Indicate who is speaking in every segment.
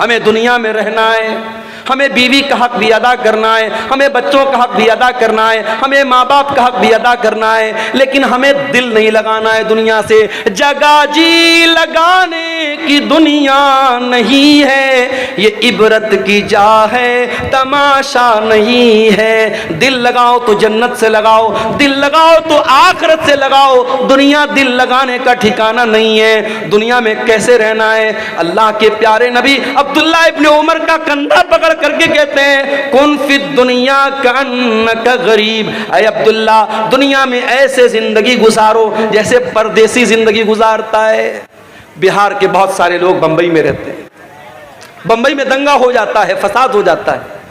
Speaker 1: हमें दुनिया में रहना है, हमें बीवी का हक भी अदा करना है, हमें बच्चों का हक भी अदा करना है, हमें माँ बाप का हक भी अदा करना है, लेकिन हमें दिल नहीं लगाना है दुनिया से। जगह जी लगाने की दुनिया नहीं है, ये इबरत की जा है, तमाशा नहीं है। दिल लगाओ तो जन्नत से लगाओ, दिल लगाओ तो आखिरत से लगाओ। दुनिया दिल लगाने का ठिकाना नहीं है। दुनिया में कैसे रहना है? अल्लाह के प्यारे नबी अब्दुल्ला इब्न उमर का कंधा पकड़ करके कहते हैं, कुन फिद दुनिया कअन्नका गरीब। ऐ अब्दुल्ला, दुनिया में ऐसे जिंदगी गुजारो जैसे परदेसी जिंदगी गुजारता है। बिहार के बहुत सारे लोग बंबई में रहते हैं, बंबई में दंगा हो जाता है, फसाद हो जाता है,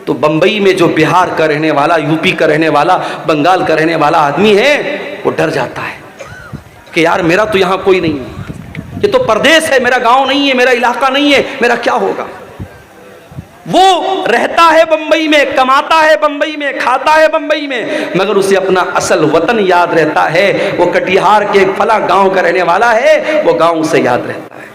Speaker 1: तो बंबई में जो बिहार का रहने वाला, यूपी का रहने वाला, बंगाल का रहने वाला आदमी है, वो डर जाता है कि यार मेरा तो यहाँ कोई नहीं है, ये तो परदेश है, मेरा गांव नहीं है, मेरा इलाका नहीं है, मेरा क्या होगा। वो रहता है बंबई में, कमाता है बंबई में, खाता है बंबई में, मगर उसे अपना असल वतन याद रहता है। वो कटिहार के फला गांव का रहने वाला है, वो गांव से याद रहता है।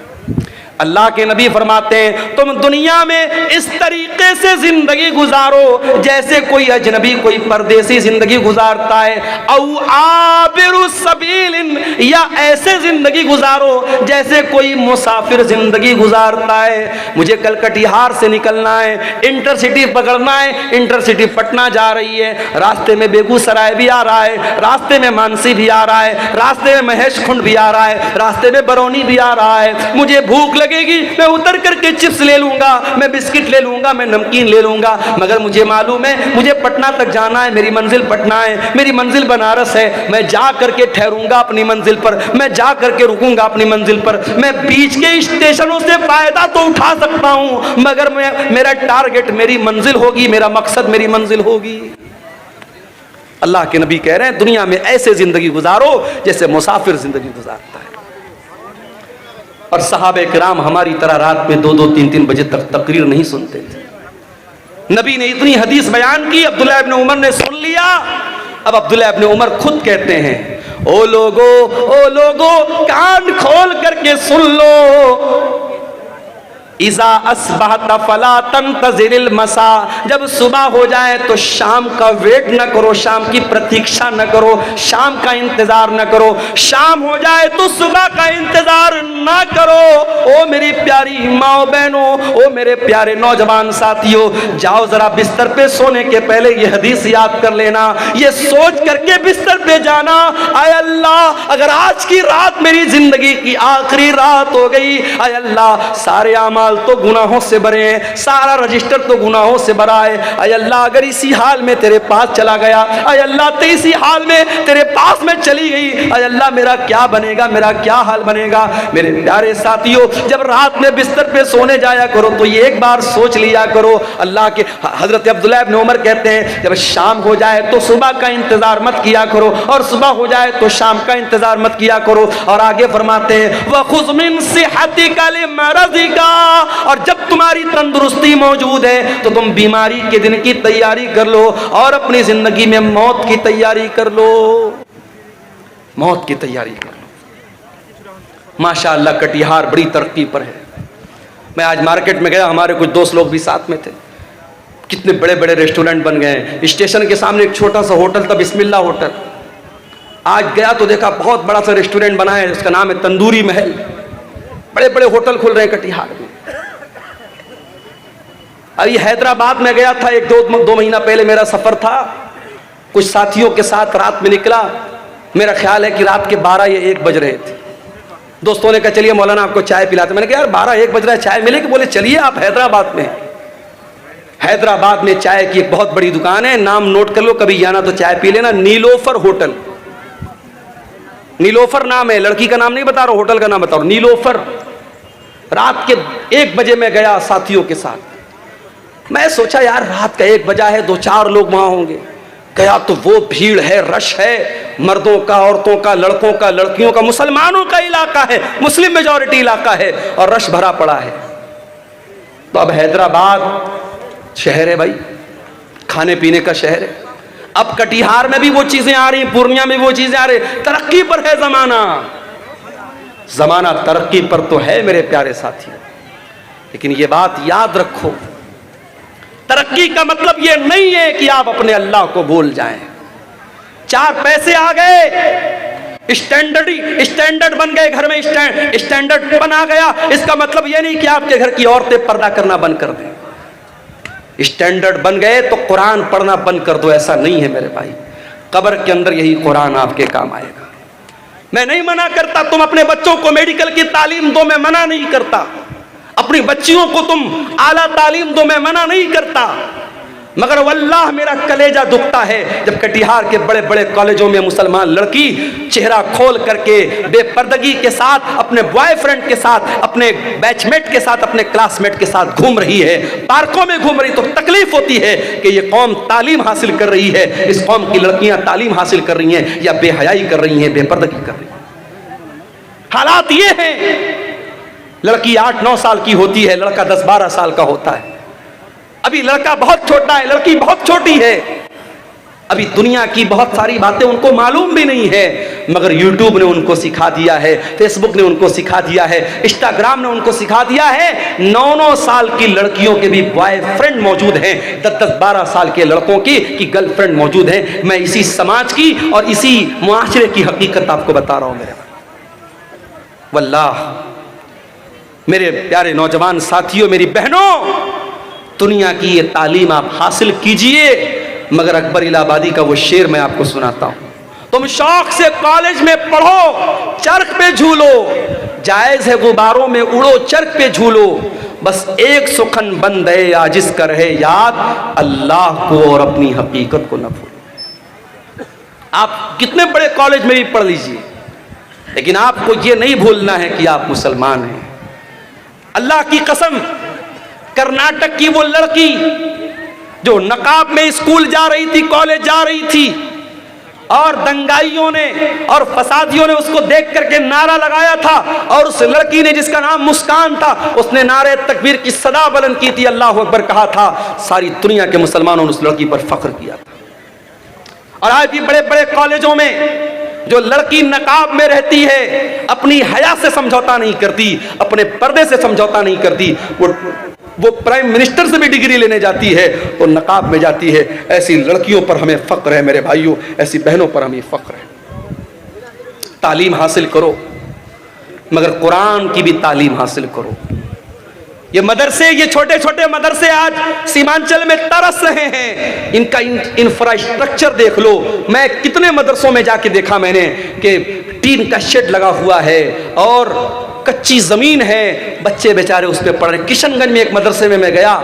Speaker 1: अल्लाह के नबी फरमाते हैं, तुम दुनिया में इस तरीके से जिंदगी गुजारो जैसे कोई अजनबी, कोई परदेसी जिंदगी गुजारता है। औ आबिरु सबीलिन, या ऐसे जिंदगी गुजारो जैसे कोई मुसाफिर जिंदगी गुजारता है। मुझे कल कटिहार से निकलना है, इंटरसिटी पकड़ना है, इंटरसिटी पटना जा रही है, रास्ते में बेगूसराय भी आ रहा है, रास्ते में मानसी भी आ रहा है, रास्ते में महेश खुंड भी आ रहा है, रास्ते में बरौनी भी आ रहा है। मुझे भूख लगेगी, मैं उतर करके चिप्स ले लूंगा, मैं बिस्किट ले लूंगा, मैं नमकीन ले लूंगा, मगर मुझे मालूम है मुझे पटना तक जाना है, मेरी मंजिल पटना है, मेरी मंजिल बनारस है। मैं जा करके ठहरूंगा अपनी मंजिल पर, मैं जा करके रुकूंगा अपनी मंजिल पर। मैं बीच के स्टेशनों से फायदा तो उठा सकता हूं, मगर मेरा टारगेट मेरी मंजिल होगी, मेरा मकसद मेरी मंजिल होगी। अल्लाह के नबी कह रहे हैं, दुनिया में ऐसे जिंदगी गुजारो जैसे मुसाफिर जिंदगी गुजारता है। और सहाबे किराम हमारी तरह रात में 2-2, 3-3 बजे तक तकरीर नहीं सुनते थे। नबी ने इतनी हदीस बयान की, अब्दुल्ला इब्न उमर ने सुन लिया। अब अब्दुल्ला इब्न उमर खुद कहते हैं, ओ लोगो कान खोल करके सुन लो। इज़ा अस्बहत फला तंतज़िरिल मसा, जब सुबह हो जाए तो शाम का वेट न करो, शाम की प्रतीक्षा न करो, शाम का इंतजार न करो। शाम हो जाए तो सुबह का इंतजार न करो। ओ मेरी प्यारी माओ बहनों, ओ मेरे प्यारे नौजवान साथियों, जाओ जरा बिस्तर पे सोने के पहले ये हदीस याद कर लेना, ये सोच करके बिस्तर पे जाना, आय अल्लाह अगर आज की रात मेरी जिंदगी की आखिरी रात हो गई, आय अल्लाह सारे आमाल तो गुनाहों से भरे हैं, सारा रजिस्टर तो गुनाहों से भरा है, अय अल्लाह अगर इसी हाल में तेरे पास चला गया, अय अल्लाह तो इसी हाल में तेरे पास में चली गई, अय अल्लाह मेरा क्या बनेगा, मेरा क्या हाल बनेगा। मेरे प्यारे साथियों, जब रात में बिस्तर पे सोने जाया करो तो ये एक बार सोच लिया करो। अल्लाह के हजरत अब्दुल्ला इब्न उमर कहते हैं, जब शाम हो जाए तो सुबह का इंतजार मत किया करो, और सुबह हो जाए तो शाम का इंतजार मत किया करो। और आगे फरमाते हैं, वखुज़ मिन सिहतिका लिमरज़िका, और जब तुम्हारी तंदुरुस्ती मौजूद है तो तुम बीमारी के दिन की तैयारी कर लो, और अपनी जिंदगी में मौत की तैयारी कर लो, मौत की तैयारी कर लो। माशाअल्लाह कटिहार बड़ी तरक्की पर है। मैं आज मार्केट में गया, हमारे कुछ दोस्त लोग भी साथ में थे, कितने बड़े बड़े रेस्टोरेंट बन गए हैं। स्टेशन के सामने एक छोटा सा होटल था, बिस्मिल्लाह होटल। आज गया तो देखा बहुत बड़ा सा रेस्टोरेंट बना है, उसका नाम है तंदूरी महल। बड़े बड़े होटल खुल रहे हैं कटिहार में। अभी हैदराबाद में गया था, एक दो महीना पहले मेरा सफर था, कुछ साथियों के साथ रात में निकला। मेरा ख्याल है कि रात के 12 या 1 बज रहे थे। दोस्तों ने कहा चलिए मौलाना आपको चाय पिलाते। मैंने कहा यार 12-1 बज रहा है, चाय मिलेगी? बोले चलिए आप हैदराबाद में। हैदराबाद में चाय की एक बहुत बड़ी दुकान है, नाम नोट कर लो, कभी जाना तो चाय पी लेना, नीलोफर होटल। नीलोफर नाम है, लड़की का नाम नहीं बता रहा हूं, होटल का नाम बता रहा हूं, नीलोफर। रात के 1 बजे मैं गया साथियों के साथ। मैं सोचा यार रात का 1 बजा है, 2-4 लोग वहां होंगे। गया तो वो भीड़ है, रश है, मर्दों का, औरतों का, लड़कों का, लड़कियों का, मुसलमानों का इलाका है, मुस्लिम मेजॉरिटी इलाका है, और रश भरा पड़ा है। तो अब हैदराबाद शहर है भाई, खाने पीने का शहर है। अब कटिहार में भी वो चीजें आ रही, पूर्णिया में वो चीजें आ रही, तरक्की पर है जमाना। जमाना तरक्की पर तो है मेरे प्यारे साथियों। लेकिन ये बात याद रखो, तरक्की का मतलब ये नहीं है कि आप अपने अल्लाह को भूल जाएं। 4 पैसे आ गए, स्टैंडर्ड बन गए, घर में स्टैंडर्ड बन आ गया, इसका मतलब ये नहीं कि आपके घर की औरतें पर्दा करना बंद कर दें। स्टैंडर्ड बन गए तो कुरान पढ़ना बंद कर दो, ऐसा नहीं है मेरे भाई। कब्र के अंदर यही कुरान आपके काम आएगा। मैं नहीं मना करता तुम अपने बच्चों को मेडिकल की तालीम दो, मैं मना नहीं करता। अपनी बच्चियों को तुम आला तालीम दो, मैं मना नहीं करता। मगर वल्लाह मेरा कलेजा दुखता है जब कटिहार के बड़े बड़े कॉलेजों में मुसलमान लड़की चेहरा खोल करके बेपर्दगी के साथ अपने बॉयफ्रेंड के साथ, अपने बैचमेट के साथ, अपने क्लासमेट के साथ घूम रही है, पार्कों में घूम रही, तो तकलीफ होती है कि ये कौम तालीम हासिल कर रही है, इस कौम की लड़कियां तालीम हासिल कर रही हैं या बेहयाई कर रही हैं, बेपर्दगी कर रही हैं। हालात ये हैं, लड़की 8-9 साल की होती है, लड़का 10-12 साल का होता है। अभी लड़का बहुत छोटा है, लड़की बहुत छोटी है। अभी दुनिया की बहुत सारी बातें उनको मालूम भी नहीं है, मगर यूट्यूब ने उनको सिखा दिया है, फेसबुक ने उनको सिखा दिया है, इंस्टाग्राम ने उनको सिखा दिया है। 9-9 साल की लड़कियों के भी बॉयफ्रेंड मौजूद हैं, 10-12 साल के लड़कों की गर्लफ्रेंड मौजूद हैं। मैं इसी समाज की और इसी मुआशरे की हकीकत आपको बता रहा हूं मेरे भाई। वल्लाह मेरे प्यारे नौजवान साथियों, मेरी बहनों, दुनिया की ये तालीम आप हासिल कीजिए, मगर अकबर इलाहाबादी का वो शेर मैं आपको सुनाता हूं। तुम शौक से कॉलेज में पढ़ो, चरख पे झूलो, जायज है गुबारों में उड़ो, चरख पे झूलो, बस एक सुखन बंद है आजिज कर है याद, अल्लाह को और अपनी हकीकत को न भूलो। आप कितने बड़े कॉलेज में भी पढ़ लीजिए, लेकिन आपको ये नहीं भूलना है कि आप मुसलमान हैं। अल्लाह की कसम, कर्नाटक की वो लड़की जो नकाब में स्कूल जा रही थी, कॉलेज जा रही थी, और दंगाइयों ने और फसादियों ने उसको देख करके नारा लगाया था, और उस लड़की ने जिसका नाम मुस्कान था, उसने नारे तकबीर की सदा बुलंद की थी, अल्लाह अकबर कहा था। सारी दुनिया के मुसलमानों ने उस लड़की पर फख्र किया था। और आज भी बड़े बड़े कॉलेजों में जो लड़की नकाब में रहती है, अपनी हया से समझौता नहीं करती, अपने पर्दे से समझौता नहीं करती, वो प्राइम मिनिस्टर से भी डिग्री लेने जाती है तो नकाब में जाती है। ऐसी लड़कियों पर हमें फख्र है मेरे भाइयों, ऐसी बहनों पर हमें फख्र है। तालीम हासिल करो, मगर कुरान की भी तालीम हासिल करो। ये मदरसे, ये छोटे छोटे मदरसे आज सीमांचल में तरस रहे हैं, इनका इंफ्रास्ट्रक्चर देख लो। मैं कितने मदरसों में जाके देखा मैंने कि टीन का शेड लगा हुआ है और कच्ची जमीन है, बच्चे बेचारे उस पर पढ़ रहे। किशनगंज में एक मदरसे में मैं गया,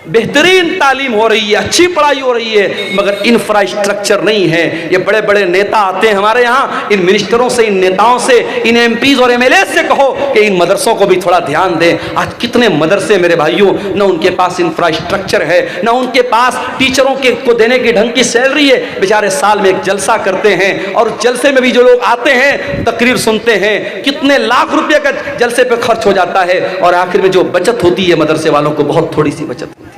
Speaker 1: बेहतरीन तालीम हो रही है, अच्छी पढ़ाई हो रही है, मगर इंफ्रास्ट्रक्चर नहीं है। ये बड़े बड़े नेता आते हैं हमारे यहाँ, इन मिनिस्टरों से, इन नेताओं से, इन एमपीज और एमएलए से कहो कि इन मदरसों को भी थोड़ा ध्यान दें। आज कितने मदरसे मेरे भाइयों, न उनके पास इंफ्रास्ट्रक्चर है, न उनके पास टीचरों के को देने की ढंग की सैलरी है। बेचारे साल में एक जलसा करते हैं, और जलसे में भी जो लोग आते हैं तकरीर सुनते हैं, कितने लाख रुपये का जलसे पे खर्च हो जाता है, और आखिर में जो बचत होती है मदरसे वालों को बहुत थोड़ी सी बचत होती है।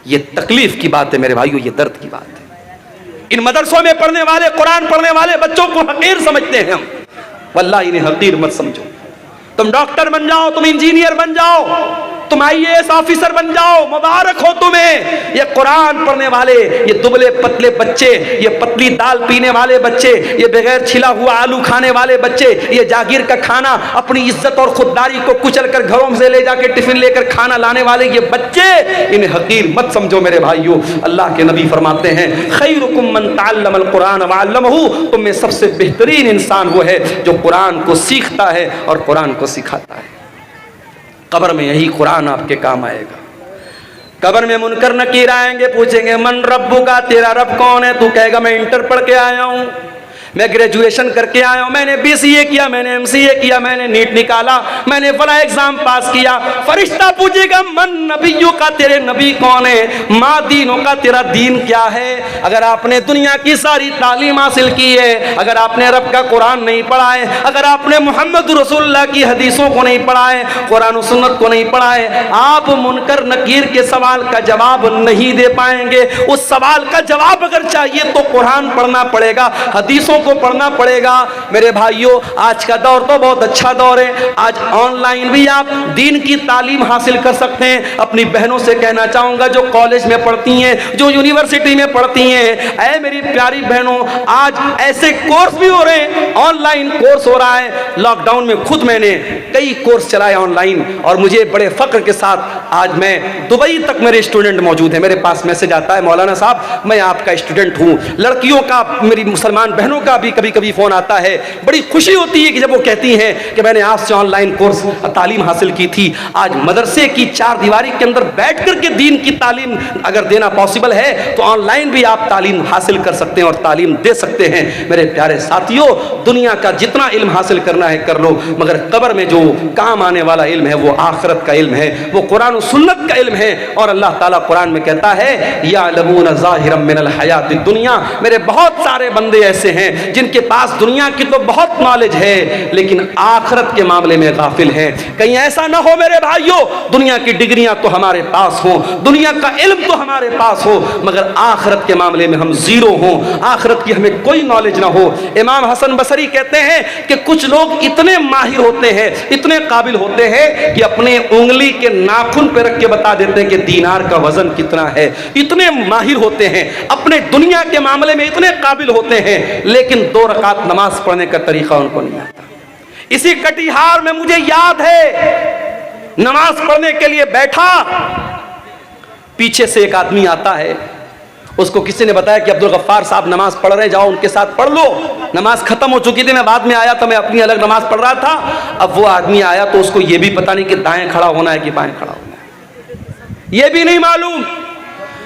Speaker 1: ये तकलीफ की बात है मेरे भाइयों, ये दर्द की बात है। इन मदरसों में पढ़ने वाले, कुरान पढ़ने वाले बच्चों को हकीर समझते हैं हम। वल्लाह इन्हें हकीर मत समझो। तुम डॉक्टर बन जाओ, तुम इंजीनियर बन जाओ, तुम आईएएस ऑफिसर बन जाओ, मुबारक हो तुम्हें। ये कुरान पढ़ने वाले, ये दुबले पतले बच्चे, ये पतली दाल पीने वाले बच्चे, ये बगैर छिला हुआ आलू खाने वाले बच्चे, ये जागीर का खाना, अपनी इज्जत और खुददारी को कुचल कर घरों से ले जाके टिफिन लेकर खाना लाने वाले ये बच्चे, इन्हें हकीर मत समझो मेरे भाइयों। अल्लाह के नबी फरमाते हैं, खैरुकुम मन तअल्लमल कुरान व अल्लमहु, तुम में सबसे बेहतरीन इंसान वो है जो कुरान को सीखता है और कुरान को सिखाता है। कब्र में यही कुरान आपके काम आएगा। कब्र में मुनकर नकीर आएंगे, पूछेंगे मन रब्बु का, तेरा रब कौन है? तू कहेगा मैं इंटर पढ़ के आया हूँ, मैं ग्रेजुएशन करके आया हूँ, मैंने BCA किया, मैंने MCA किया, मैंने नीट निकाला, मैंने फला एग्जाम पास किया। फरिश्ता पूछेगा मन नबियों का, तेरे नबी कौन है? माँ दीनों का, तेरा दीन क्या है? अगर आपने दुनिया की सारी तालीम हासिल की है, अगर आपने रब का कुरान नहीं पढ़ा है, अगर आपने मोहम्मद रसूलुल्लाह की हदीसों को नहीं पढ़ा है, कुरान और सुन्नत को नहीं पढ़ा है, आप मुनकर नकीर के सवाल का जवाब नहीं दे पाएंगे। उस सवाल का जवाब अगर चाहिए तो कुरान पढ़ना पड़ेगा, हदीसों को पढ़ना पड़ेगा। मेरे भाइयों, आज का दौर तो बहुत अच्छा दौर है। आज ऑनलाइन भी आप दीन की तालीम हासिल कर सकते हैं। अपनी बहनों से कहना चाहूंगा जो कॉलेज में पढ़ती हैं, जो यूनिवर्सिटी में पढ़ती हैं, ऐ मेरी प्यारी बहनों, आज ऐसे कोर्स भी हो रहे हैं, ऑनलाइन कोर्स हो रहा है। लॉकडाउन में खुद मैंने कई कोर्स चलाए ऑनलाइन और मुझे बड़े फक्र के साथ आज मैं दुबई तक मेरे स्टूडेंट मौजूद हैं। मेरे पास मैसेज आता है, मौलाना साहब मैं आपका स्टूडेंट हूं। लड़कियों का, मेरी मुसलमान बहनों का भी कभी कभी फोन आता है। बड़ी खुशी होती है कि जब वो कहती हैं कि मैंने आपसे ऑनलाइन कोर्स तालीम हासिल की थी। आज मदरसे की चार दीवारी के अंदर बैठ करके दीन की तालीम अगर देना पॉसिबल है तो ऑनलाइन भी आप तालीम हासिल कर सकते हैं और तालीम दे सकते हैं। मेरे प्यारे साथियों, दुनिया का जितना इल्म हासिल करना है कर लो, मगर कब्र में जो काम आने वाला इल्म है वो आखिरत का इल्म है, वो कुरान और सुन्नत का इल्म है। और अल्लाह ताला कुरान में कहता है यालमून ज़ाहिरम मिनल हयातिद दुनिया। मेरे बहुत सारे बंदे ऐसे हैं जिनके पास दुनिया की तो बहुत नॉलेज है लेकिन आखिरत के मामले में गाफिल है। कहीं ऐसा ना हो मेरे भाइयों, दुनिया की डिग्रियां तो हमारे पास हो, दुनिया का इल्म तो हमारे पास हो, मगर आखिरत के मामले में हम जीरो हों, आखिरत की हमें कोई नॉलेज ना हो। इमाम हसन बसरी कहते हैं कि कुछ लोग इतने माहिर होते हैं, इतने काबिल होते हैं कि अपने उंगली के नाखून पे रख के बता देते हैं कि दीनार का वजन कितना है। इतने माहिर होते हैं, अपने दुनिया के मामले में इतने काबिल होते हैं, लेकिन 2 रकात नमाज पढ़ने का तरीका उनको नहीं आता। इसी कटिहार में मुझे याद है, नमाज पढ़ने के लिए बैठा, पीछे से एक आदमी आता है, उसको किसी ने बताया कि अब्दुल गफ्फार साहब नमाज पढ़ रहे हैं, जाओ उनके साथ पढ़ लो। नमाज खत्म हो चुकी थी, मैं बाद में आया तो मैं अपनी अलग नमाज पढ़ रहा था। अब वो आदमी आया तो उसको ये भी पता नहीं कि दाएं खड़ा होना है कि बाएं खड़ा होना है, ये भी नहीं मालूम।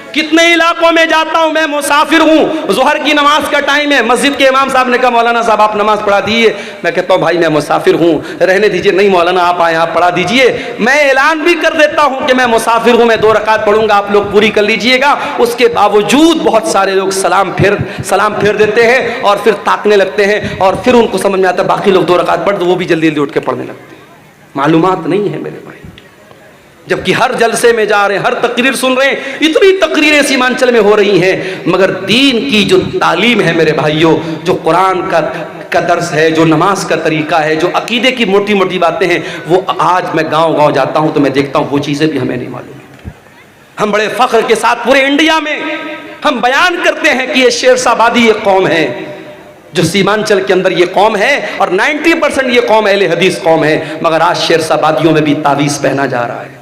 Speaker 1: कितने इलाकों में जाता हूं, मैं मुसाफिर हूं, जोहर की नमाज का टाइम है, मस्जिद के इमाम साहब ने कहा मौलाना साहब आप नमाज पढ़ा दीजिए। मैं कहता हूं भाई मैं मुसाफिर हूं, रहने दीजिए। नहीं मौलाना आप आए, आप पढ़ा दीजिए। मैं ऐलान भी कर देता हूं कि मैं मुसाफिर हूं, मैं 2 रकात पढ़ूंगा, आप लोग पूरी कर लीजिएगा। उसके बावजूद बहुत सारे लोग सलाम फेर देते हैं और फिर ताकने लगते हैं और फिर उनको समझ में आता है बाकी लोग 2 रकात पढ़, तो वो भी जल्दी जल्दी उठ के पढ़ने लगते हैं। मालूमात नहीं है मेरे भाई, जबकि हर जलसे में जा रहे हैं, हर तकरीर सुन रहे हैं, इतनी तकरीरें सीमांचल में हो रही हैं, मगर दीन की जो तालीम है मेरे भाइयों, जो कुरान का दर्स है, जो नमाज का तरीका है, जो अकीदे की मोटी मोटी बातें हैं, वो आज मैं गांव-गांव जाता हूं तो मैं देखता हूं वो चीजें भी हमें नहीं मालूम। हम बड़े फख्र के साथ पूरे इंडिया में हम बयान करते हैं कि ये शेरशाबादी ये कौम है, जो सीमांचल के अंदर ये कौम है और 90% ये कौम अहले हदीस कौम है, मगर आज शेरशाबादियों में भी तावीज़ पहना जा रहा है।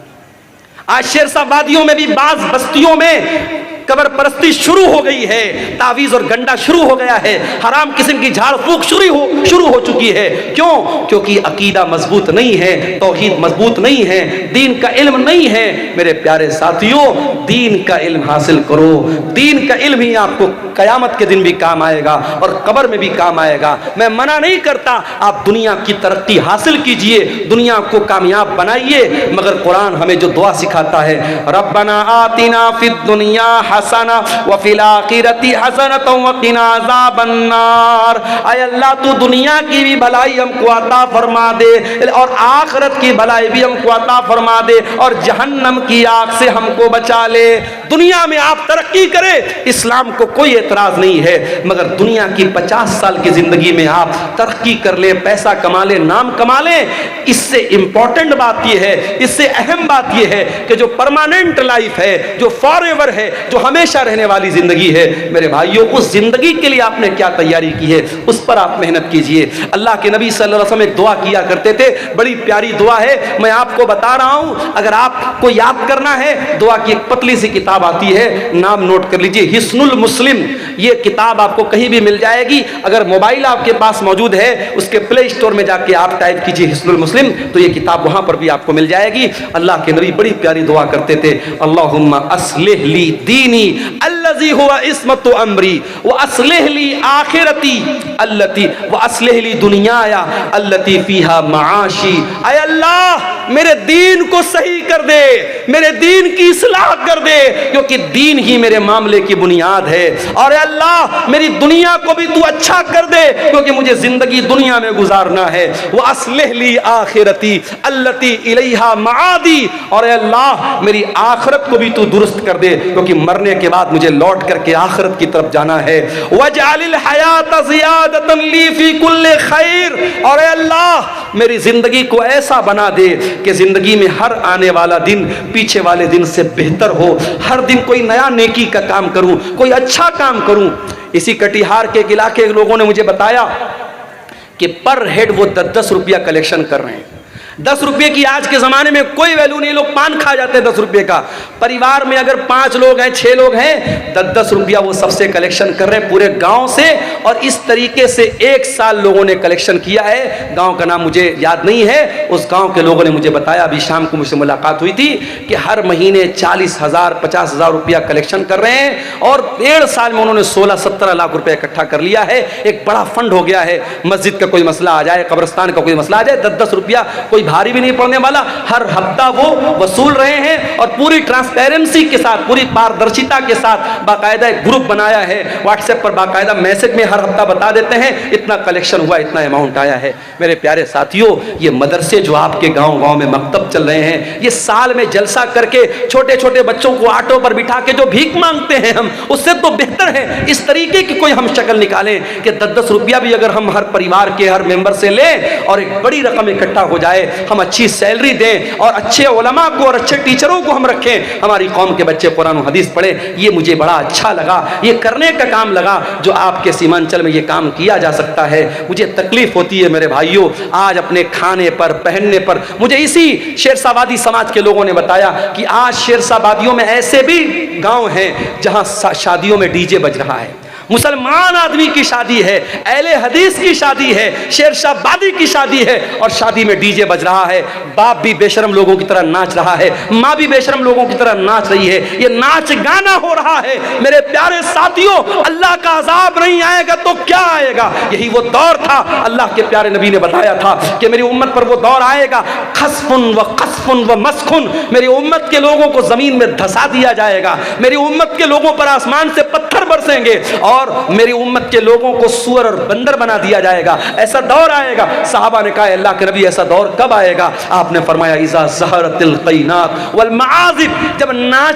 Speaker 1: आज शेरशाबादियों में भी बाज बस्तियों में कब्र परस्ती शुरू हो गई है, तावीज और गंडा शुरू हो गया है, हराम किस्म की झाड़ फूक शुरू हो चुकी है। क्यों? क्योंकि अकीदा मजबूत नहीं है, तौहीद मजबूत नहीं है, दीन का इल्म नहीं है। मेरे प्यारे साथियों, दीन का इल्म हासिल करो, दीन का इल्म ही आपको कयामत के दिन भी काम आएगा और कब्र में भी काम आएगा। मैं मना नहीं करता, आप दुनिया की तरक्की हासिल कीजिए, दुनिया को कामयाब बनाइए, मगर कुरान हमें जो दुआ सिखाता है, रब्बना आतिना फिद दुनिया हसना व फिल आखिरति हसनतन व क़िना अज़ाबन्नार। ऐ अल्लाह तू दुनिया की भी भलाई हमको अता फरमा दे और आखिरत की भलाई भी हमको अता फरमा दे और जहन्नम की आग से हमको बचा ले। दुनिया में आप तरक्की करें, इस्लाम को कोई एतराज नहीं है, मगर दुनिया की 50 साल की जिंदगी में आप तरक्की कर ले, पैसा कमा ले, नाम कमा ले, इससे इंपॉर्टेंट बात यह है, इससे अहम बात यह है कि जो परमानेंट लाइफ है, जो फॉरएवर है, जो हमेशा रहने वाली जिंदगी है, मेरे भाइयों उस जिंदगी के लिए आपने क्या तैयारी की है, उस पर आप मेहनत कीजिए। अल्लाह के नबी सल्लल्लाहु अलैहि वसल्लम एक दुआ किया करते थे, बड़ी प्यारी दुआ है, मैं आपको बता रहा हूं, अगर आपको याद करना है, दुआ की एक पतली सी किताब आती है, नाम नोट कर लीजिए, हिस्नुल मुस्लिम। ये किताब आपको कहीं भी मिल जाएगी, अगर मोबाइल आपके पास मौजूद है, उसके प्ले स्टोर में जाके आप टाइप कीजिए हिस्नुल मुस्लिम, तो ये किताब वहां पर भी आपको मिल जाएगी। अल्लाह के नबी बड़ी प्यारी दुआ करते थे, अल्लाहुम्मा अस्लिह ली दीनी अल्लज़ी हुवा इस्मतु अमरी व अस्लिह ली आखिरती अल्लती व अस्लिह ली दुनियाया अल्लती फीहा माआशी। ऐ अल्लाह मेरे दीन को सही कर दे, मेरे दीन की इस्लाह कर दे, क्योंकि दीन ही मेरे मामले की बुनियाद है। और अल्लाह मेरी दुनिया को भी तू अच्छा कर दे, क्योंकि मुझे जिंदगी दुनिया में गुजारना है। वो अस्लिह ली आखिरती अल्लती इलैहा माआदी, और अल्लाह मेरी आखिरत को भी तू दुरुस्त कर दे, क्योंकि मरने के बाद मुझे लौट करके आखिरत की तरफ जाना है। वजअलिल हयात ज़ियादतन ली फी कुल्लि खैर, और अल्लाह मेरी जिंदगी को ऐसा बना दे कि जिंदगी में हर आने वाला दिन पीछे वाले दिन से बेहतर हो, हर दिन कोई नया नेकी का काम करूं, कोई अच्छा काम करूं। इसी कटिहार के इलाके के लोगों ने मुझे बताया कि पर हेड वो 10-10 रुपया कलेक्शन कर रहे हैं। 10 रुपये की आज के ज़माने में कोई वैल्यू नहीं, लोग पान खा जाते हैं 10 रुपये का। परिवार में अगर 5 लोग हैं, 6 लोग हैं, 10-10 रुपया वो सबसे कलेक्शन कर रहे हैं पूरे गांव से। और इस तरीके से 1 साल लोगों ने कलेक्शन किया है। गांव का नाम मुझे याद नहीं है, उस गांव के लोगों ने मुझे बताया, अभी शाम को मुझसे मुलाकात हुई थी, कि हर महीने 40,000 50,000 रुपया कलेक्शन कर रहे हैं। और 1.5 साल में उन्होंने 16-17 लाख रुपया इकट्ठा कर लिया है। एक बड़ा फंड हो गया है। मस्जिद का कोई मसला आ जाए, कब्रिस्तान का कोई मसला आ जाए, 10-10 रुपया कोई भारी भी नहीं पड़ने वाला, हर हफ्ता वो वसूल रहे हैं। और पूरी ट्रांसपेरेंसी के साथ, पूरी पारदर्शिता के साथ बाकायदा एक ग्रुप बनाया है, व्हाट्सएप पर बाकायदा मैसेज में हर हफ्ता बता देते हैं इतना कलेक्शन हुआ, इतना अमाउंट आया है। मेरे प्यारे साथियों, ये मदरसे जो आपके गांव गांव में मकतब चल रहे हैं, ये साल में जलसा करके छोटे छोटे बच्चों को ऑटो पर बिठा के जो भीख मांगते हैं हम, उससे तो बेहतर है इस तरीके की कोई हम शक्ल निकालें कि 10-10 रुपया भी अगर हम हर परिवार के हर मेंबर से लें और एक बड़ी रकम इकट्ठा हो जाए, हम अच्छी सैलरी दें और अच्छे उलमा को और अच्छे टीचरों को हम रखें, हमारी कौम के बच्चे कुरान और हदीस पढ़े। ये मुझे बड़ा अच्छा लगा, ये करने का काम लगा जो आपके सीमांचल में ये काम किया जा सकता है। मुझे तकलीफ होती है मेरे भाइयों, आज अपने खाने पर पहनने पर, मुझे इसी शेरशाहबादी समाज के लोगों ने बताया कि आज शेरशाहबादियों में ऐसे भी गांव हैं जहां शादियों में डीजे बज रहा है। मुसलमान आदमी की शादी है, अहले हदीस की शादी है, शेरशाहबादी की शादी है, और शादी में डीजे बज रहा है। बाप भी बेशरम लोगों की तरह नाच रहा है, माँ भी बेशरम लोगों की तरह नाच रही है, ये नाच गाना हो रहा है। मेरे प्यारे साथियों, अल्लाह का अजाब नहीं आएगा तो क्या आएगा? यही वो दौर था, अल्लाह के प्यारे नबी ने बताया था कि मेरी उम्मत पर वो दौर आएगा, खस्फुन व खस्फुन व मस्खुन, मेरी उम्मत के लोगों को जमीन में धसा दिया जाएगा, मेरी उम्मत के लोगों पर आसमान से पत्थर बरसेंगे, और मेरी उम्मत के लोगों को सूअर और बंदर बना दिया जाएगा। ऐसा दौर आएगा। सहाबा ने कहा, अल्लाह के नबी ऐसा दौर कब आएगा? आपने फरमाया, इज़ा ज़हरतिल क़ैनात वल मआज़िफ, जब नाच